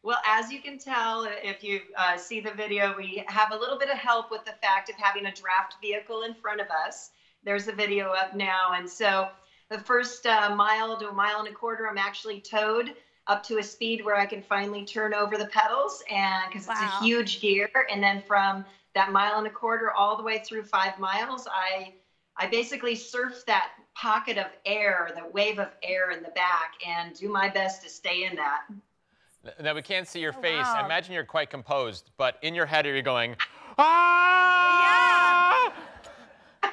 Speaker 15: Well, as you can tell, if you see the video, we have a little bit of help with the fact of having a draft vehicle in front of us. There's the video up now. And so the first mile to a mile and a quarter, I'm actually towed up to a speed where I can finally turn over the pedals, and because it's a huge gear. And then from that mile and a quarter all the way through 5 miles, I basically surf that pocket of air, the wave of air in the back, and do my best to stay in that.
Speaker 5: Now, we can't see your face. Wow. I imagine you're quite composed, but in your head, are you going, ah!
Speaker 15: Yeah.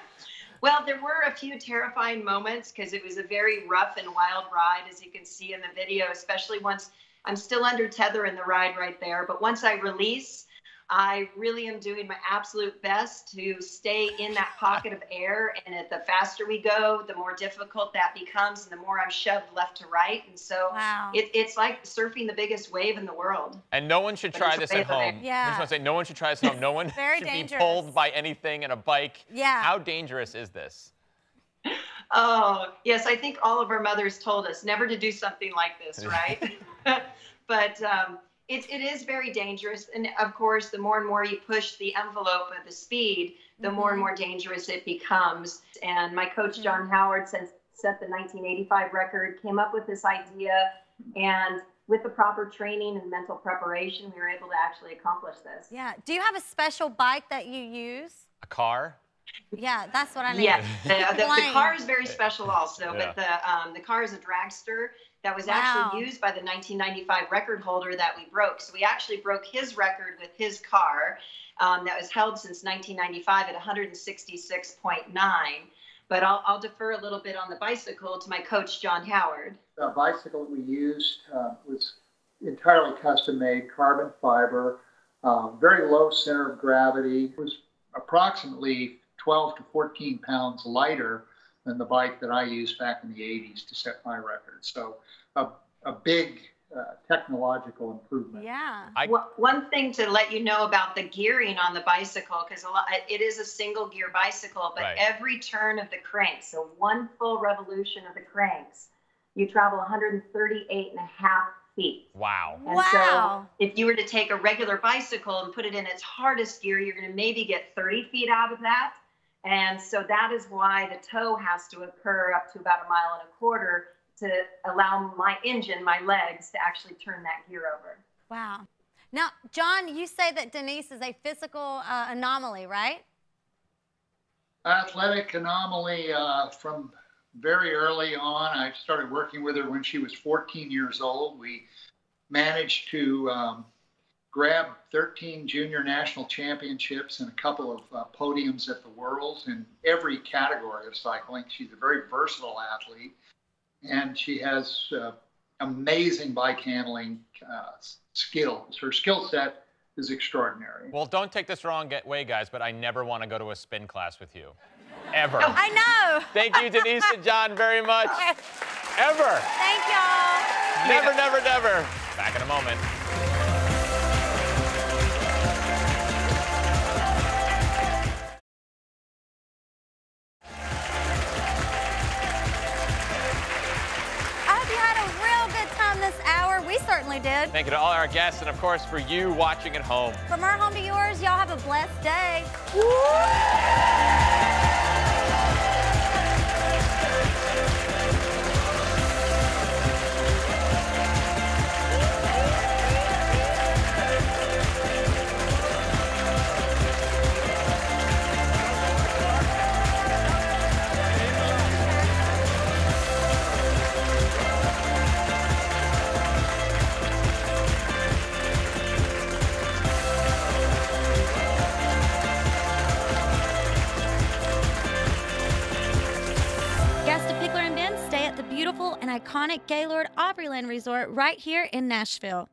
Speaker 15: Well, there were a few terrifying moments because it was a very rough and wild ride, as you can see in the video, especially once I'm still under tether in the ride right there. But once I release, I really am doing my absolute best to stay in that pocket of air. And the faster we go, the more difficult that becomes and the more I'm shoved left to right. And so it's like surfing the biggest wave in the world.
Speaker 5: And no one should try this at home.
Speaker 2: Yeah.
Speaker 5: I just want to say, no one should try this at home. No one should be pulled by anything in a bike.
Speaker 2: Yeah.
Speaker 5: How dangerous is this?
Speaker 15: Oh, yes. I think all of our mothers told us never to do something like this, right? But it is very dangerous. And of course, the more and more you push the envelope of the speed, the more and more dangerous it becomes. And my coach, John Howard, set the 1985 record, came up with this idea. And with the proper training and mental preparation, we were able to actually accomplish this.
Speaker 2: Yeah. Do you have a special bike that you use?
Speaker 5: A car?
Speaker 2: Yeah, that's what I mean.
Speaker 15: Yeah, the car is very special also, but the car is a dragster. that was actually used by the 1995 record holder that we broke. So we actually broke his record with his car that was held since 1995 at 166.9. But I'll defer a little bit on the bicycle to my coach, John Howard.
Speaker 16: The bicycle that we used was entirely custom made, carbon fiber, very low center of gravity. It was approximately 12 to 14 pounds lighter than the bike that I used back in the 80s to set my record. So a big technological improvement.
Speaker 2: Yeah.
Speaker 15: One thing to let you know about the gearing on the bicycle, because it is a single gear bicycle, but every turn of the cranks, so one full revolution of the cranks, you travel 138.5 feet.
Speaker 5: Wow.
Speaker 15: And so if you were to take a regular bicycle and put it in its hardest gear, you're going to maybe get 30 feet out of that. And so that is why the tow has to occur up to about 1.25 miles to allow my engine, my legs, to actually turn that gear over.
Speaker 2: Wow. Now, John, you say that Denise is a physical anomaly, right?
Speaker 16: Athletic anomaly from very early on. I started working with her when she was 14 years old. We managed to grab 13 junior national championships and a couple of podiums at the Worlds in every category of cycling. She's a very versatile athlete, and she has amazing bike handling skills. Her skill set is extraordinary.
Speaker 5: Well, don't take this the wrong way, guys, but I never want to go to a spin class with you. Ever.
Speaker 2: I know.
Speaker 5: Thank you, Denise and John, very much. Ever.
Speaker 2: Thank y'all.
Speaker 5: Never, never, never. Back in a moment.
Speaker 2: We certainly did.
Speaker 5: Thank you to all our guests and, of course, for you watching at home.
Speaker 2: From our home to yours, y'all have a blessed day. Pickler and Ben stay at the beautiful and iconic Gaylord Opryland Resort right here in Nashville.